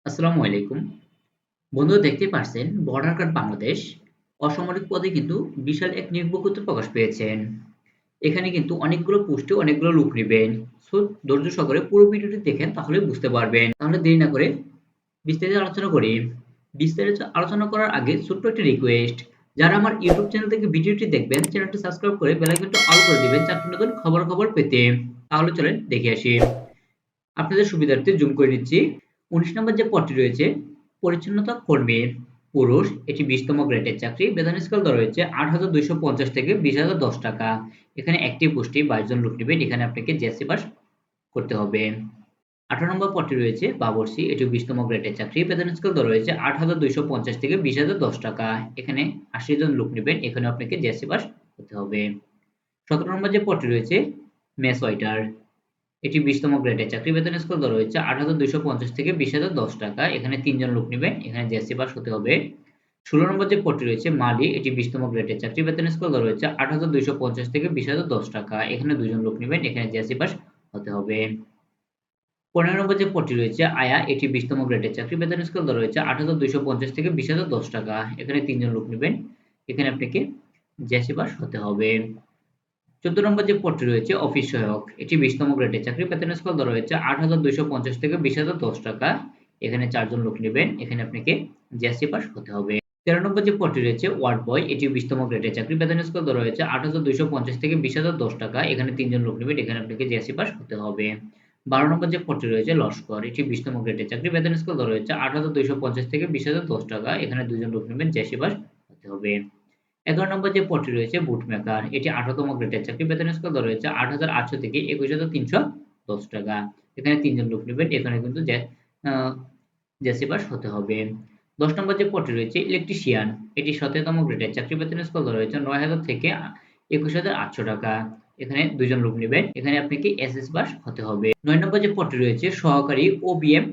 আসসালামু আলাইকুম। বন্ধুরা দেখতেই পারছেন বর্ডার গার্ড বাংলাদেশ অসামরিক পদে কিন্তু বিশাল এক নিয়োগ বিজ্ঞপ্তি প্রকাশ পেয়েছেন। এখানে কিন্তু অনেকগুলো পোস্টে অনেকগুলো লোক নিবেন। সো ধৈর্য সহকারে পুরো ভিডিওটি দেখেন তাহলে বুঝতে পারবেন। তাহলে দেরি না করে বিস্তারিত আলোচনা করি। বিস্তারিত আলোচনা করার আগে ছোট্ট একটা রিকোয়েস্ট। যারা আমার ইউটিউব চ্যানেল থেকে ভিডিওটি দেখবেন চ্যানেলটি সাবস্ক্রাইব করে বেল আইকনটা অল করে দিবেন যাতে নতুন খবর পেতে। তাহলে চলেন দেখে আসি। আপনাদের সুবিধার্থে জুম করে নিচ্ছি। ১৯ নম্বর যে পদটি রয়েছে পরিচ্ছন্নতা কর্মী, পুরুষ, এটি ২০ তম গ্রেডের চাকরি। বেতন স্কেল দেওয়া রয়েছে ৮,২৫০ থেকে ২০,০১০ টাকা। এখানে একটি পোস্টে ২২ জন লোক নিবেন। এখানে আপনাকে জেএসসি পাস করতে হবে। ১৮ নম্বর পদটি রয়েছে বাবরচি, এটি ২০ তম গ্রেডের চাকরি। বেতন স্কেল দেওয়া রয়েছে ৮,২৫০ থেকে ২০,০১০ টাকা। এখানে ৮০ জন লোক নিবেন। এখানে আপনাকে জেএসসি পাস করতে হবে। ১৭ নম্বর যে পদটি রয়েছে মেস ওয়েটার, এটি ২০ তম গ্রেডের চাকরি। বেতন স্কেল দেওয়া রয়েছে ৮,২৫০ থেকে ২০,০১০ টাকা। এখানে ৩ জন লোক নিবেন। এখানে জেএসসি পাস হতে হবে। ১৬ নম্বর যে পদটি রয়েছে মালি, এটি ২০ তম গ্রেডের চাকরি। বেতন স্কেল দেওয়া রয়েছে ৮,২৫০ থেকে ২০,০১০ টাকা। এখানে ২ জন লোক নিবেন। এখানে জেএসসি পাস হতে হবে। ১৫ নম্বর যে পদটি রয়েছে আয়া, এটি ২০ তম গ্রেডের চাকরি। বেতন স্কেল দেওয়া রয়েছে ৮,২৫০ থেকে ২০,০১০ টাকা। এখানে ৩ জন লোক নিবেন। এখানে আপনাকে জেএসসি পাস হতে হবে। ১৪ নম্বর যে পদটি রয়েছে অফিস সহায়ক, এটি ২০ তম গ্রেডের চাকরি। বেতন স্কেল দেওয়া রয়েছে ৮,২৫০ থেকে ২০,০১০ টাকা। এখানে ৪ জন লোক নিবেন। এখানে আপনাকে জেএসসি পাস হতে হবে। ১৩ নম্বর যে পদটি রয়েছে ওয়ার্ড বয়, এটি ২০ তম গ্রেডের চাকরি। বেতন স্কেল দেওয়া রয়েছে ৮,২৫০ থেকে ২০,০১০ টাকা। এখানে ৩ জন লোক নিবেন। এখানে আপনাকে জেএসসি পাস হতে হবে। ১২ নম্বর যে পদটি রয়েছে লস্কর, এটি ২০ তম গ্রেডের চাকরি। বেতন স্কেল দেওয়া রয়েছে ৮,২৫০ থেকে ২০,০১০ টাকা। এখানে ২ জন লোক নিবেন। জেএসসি পাস হতে হবে। ১১ নম্বর যে পদটি রয়েছে বুট মেকার, এটি ১৮ তম গ্রেডের চাকরি। বেতন স্কেল দেওয়া রয়েছে ৮,৮০০ থেকে ২১,৩১০ টাকা। এখানে ৩ জন লোক নিবেন। এখানে কিন্তু আ জেএসসি পাস হতে হবে। ১০ নম্বর যে পদটি রয়েছে ইলেকট্রিশিয়ান, এটি ১৭ তম গ্রেডের চাকরি। বেতন স্কেল দেওয়া রয়েছে ৯,০০০ থেকে ২১,৮০০ টাকা। এখানে ২ জন লোক নিবেন। এখানে আপনাকে এসএসসি পাস হতে হবে। ৯ নম্বর যে পদটি রয়েছে সহকারী ওবিএম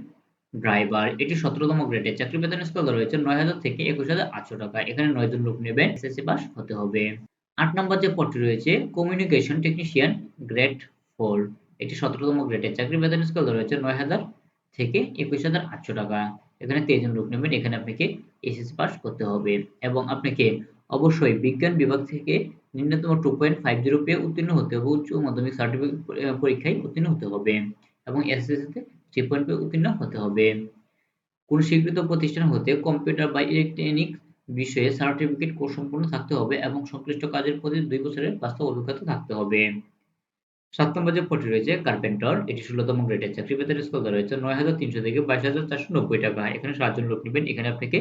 ড্রাইভার, এটি ১৭ তম গ্রেডের চাকরি। বেতন স্কেল দেওয়া রয়েছে ৯,০০০ থেকে ২১,৮০০ টাকা। এখানে ৯ জন লোক নেবেন। এসএসসি পাস হতে হবে। ৮ নম্বর যে পদটি রয়েছে কমিউনিকেশন টেকনিশিয়ান গ্রেড ৪, এটি ১৭ তম গ্রেডের চাকরি। বেতন স্কেল দেওয়া রয়েছে ৯,০০০ থেকে ২১,৮০০ টাকা। এখানে ৩ জন লোক নেবেন। এখানে আপনাকে এসএসসি পাস করতে হবে এবং আপনাকে অবশ্যই বিজ্ঞান বিভাগ থেকে ন্যূনতম 2.50 পেয়ে উত্তীর্ণ হতে হবে। উচ্চ মাধ্যমিক সার্টিফিকেট পরীক্ষায় উত্তীর্ণ হতে হবে এবং এসএসসিতে 3 পয়েন্ট পেয়ে উত্তীর্ণ হতে হবে। কোন স্বীকৃত প্রতিষ্ঠান হতে কম্পিউটার বা ইলেকট্রনিক বিষয়ে সার্টিফিকেট কোর্স সম্পন্ন থাকতে হবে এবং সংশ্লিষ্ট কাজের প্রতি ২ বছরের বাস্তব অভিজ্ঞতা থাকতে হবে। ৭ নম্বর যে পদটি রয়েছে কার্পেন্টার, এটি ১৬ তম গ্রেডের চাকরি। বেতন স্কেল দেওয়া রয়েছে ৯,৩০০ থেকে ২২,৪৯০ টাকা। এখানে ৭ জন লোক নিবেন। এখানে আপনাকে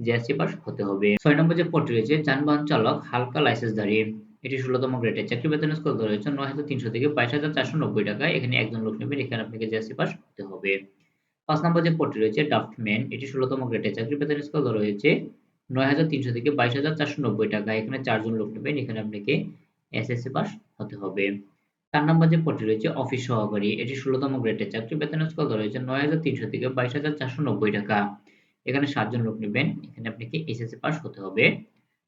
জেএসসি পাস হতে হবে। ৬ নম্বর যে পদটি রয়েছে যানবাহন চালক হালকা লাইসেন্সধারী, এটি ১৬ তম গ্রেডের চাকরি। বেতন স্কেল দেওয়া রয়েছে ৯,৩০০ থেকে ২২,৪৯০ টাকা। এখানে ১ জন লোক নিবেন। এখানে আপনাকে জেএসসি পাস হতে হবে। ৫ নম্বর যে পদটি রয়েছে ড্রাফটম্যান, এটি ১৬ তম গ্রেডের চাকরি। বেতন স্কেল দেওয়া রয়েছে ৯,৩০০ থেকে ২২,৪৯০ টাকা। এখানে ৪ জন লোক নিবেন। এখানে আপনাকে এসএসসি পাস হতে হবে। ৪ নম্বর যে পদটি রয়েছে অফিস সহকারী, এটি ১৬ তম গ্রেডের চাকরি। বেতন স্কেল দেওয়া রয়েছে ৯,৩০০ থেকে ২২,৪৯০ টাকা। এখানে ৭ জন লোক নিবেন। এখানে আপনাকে এসএসসি পাস হতে হবে।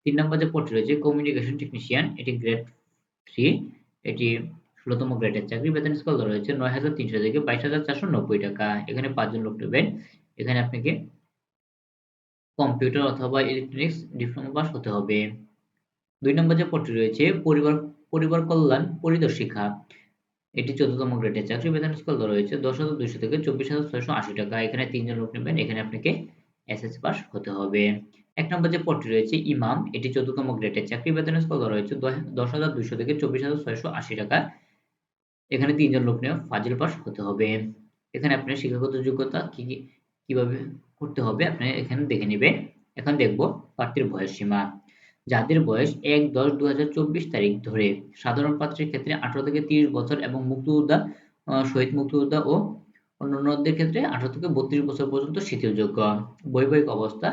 ৩ নম্বর যে পদটি রয়েছে কমিউনিকেশন টেকনিশিয়ান, এটি গ্রেড ৩, এটি ১৬ তম গ্রেডের চাকরি। বেতন স্কেল দেওয়া রয়েছে ৯,৩০০ থেকে ২২,৪৯০ টাকা। এখানে ৫ জন লোক নিবেন। এখানে আপনাকে কম্পিউটার অথবা ইলেকট্রনিক্স ডিপ্লোমা পাস হতে হবে। ২ নম্বর যে পদটি রয়েছে পরিবার কল্যাণ পরিদর্শিকা, এটি ১৪ তম গ্রেডের চাকরি। বেতন স্কেল দেওয়া রয়েছে ১০,২০০ থেকে ২৪,৬৮০ টাকা। এখানে ৩ জন লোক নিবেন। এখানে আপনাকে এসএসসি পাস হতে হবে। ১ নম্বর যে পদটি রয়েছে ইমাম, এটি ১৪ তম গ্রেডের চাকরি। বেতন স্কেল দেওয়া রয়েছে ১০,২০০ থেকে ২৪,৬৮০ টাকা। এখানে ৩ জন লোক নিয়োগ, ফাজিল পাস হতে হবে। এখানে আপনার শিক্ষাগত যোগ্যতা কিভাবে করতে হবে আপনি এখানে দেখে নিবেন। এখন দেখব প্রার্থীর বয়স সীমা। যাদের বয়স ১/১০/২০২৪ তারিখ ধরে সাধারণ প্রার্থীর ক্ষেত্রে ১৮ থেকে ৩০ বছর এবং মুক্তিযোদ্ধা, শহীদ মুক্তিযোদ্ধা ও অন্যান্যদের ক্ষেত্রে ১৮ থেকে ৩২ বছর পর্যন্ত শিথিলযোগ্য। বৈবাহিক অবস্থা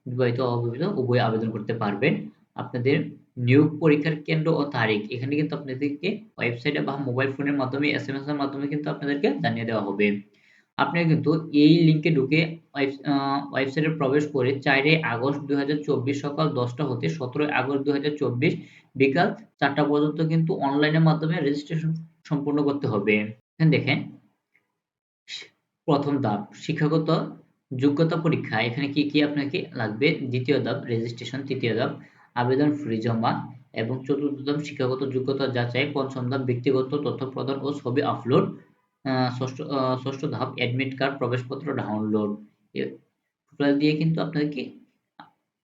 বিবাহিত অবিবাহিত উভয়ে আবেদন করতে পারবেন। আপনাদের নিয়োগ পরীক্ষার কেন্দ্র ও তারিখ এখানে কিন্তু আপনাদেরকে ওয়েবসাইটে বা মোবাইল ফোনের মাধ্যমে এসএমএস এর মাধ্যমে কিন্তু আপনাদেরকে জানিয়ে দেওয়া হবে। আপনারা কিন্তু এই লিংকে ঢুকে ওয়েবসাইটে প্রবেশ করে ৪ আগস্ট ২০২৪ সকাল ১০টা হতে ১৭ আগস্ট ২০২৪ বিকাল ৪টা পর্যন্ত কিন্তু অনলাইনের মাধ্যমে রেজিস্ট্রেশন সম্পূর্ণ করতে হবে। এখানে দেখেন প্রথম ধাপ শিক্ষাগত যোগ্যতা পরীক্ষা এখানে কি আপনাকে লাগবে? দ্বিতীয় ধাপ রেজিস্ট্রেশন, তৃতীয় ধাপ আবেদন ফি জমা এবং চতুর্থ ধাপ শিক্ষাগত যোগ্যতা যাচাই, পঞ্চম ধাপ ব্যক্তিগত তথ্য প্রদান ও ছবি আপলোড, ষষ্ঠ ধাপ অ্যাডমিট কার্ড প্রবেশপত্র ডাউনলোড। টোটাল দিয়ে কিন্তু আপনাকে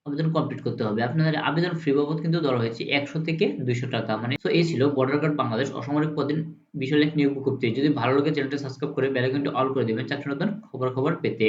আবেদন কমপ্লিট করতে হবে। আপনাদের আবেদন ফি বাবদ কিন্তু ধরা হয়েছে ১০০ থেকে ২০০ টাকা। মানে তো এই ছিল বর্ডার গার্ড বাংলাদেশ অসামরিক পদে বিশাল এক নিয়োগ বিজ্ঞপ্তি। যদি ভালো লাগে চ্যানেলটা সাবস্ক্রাইব করে বেল আইকনটি অল করে দিবেন চাকরির নতুন খবর পেতে।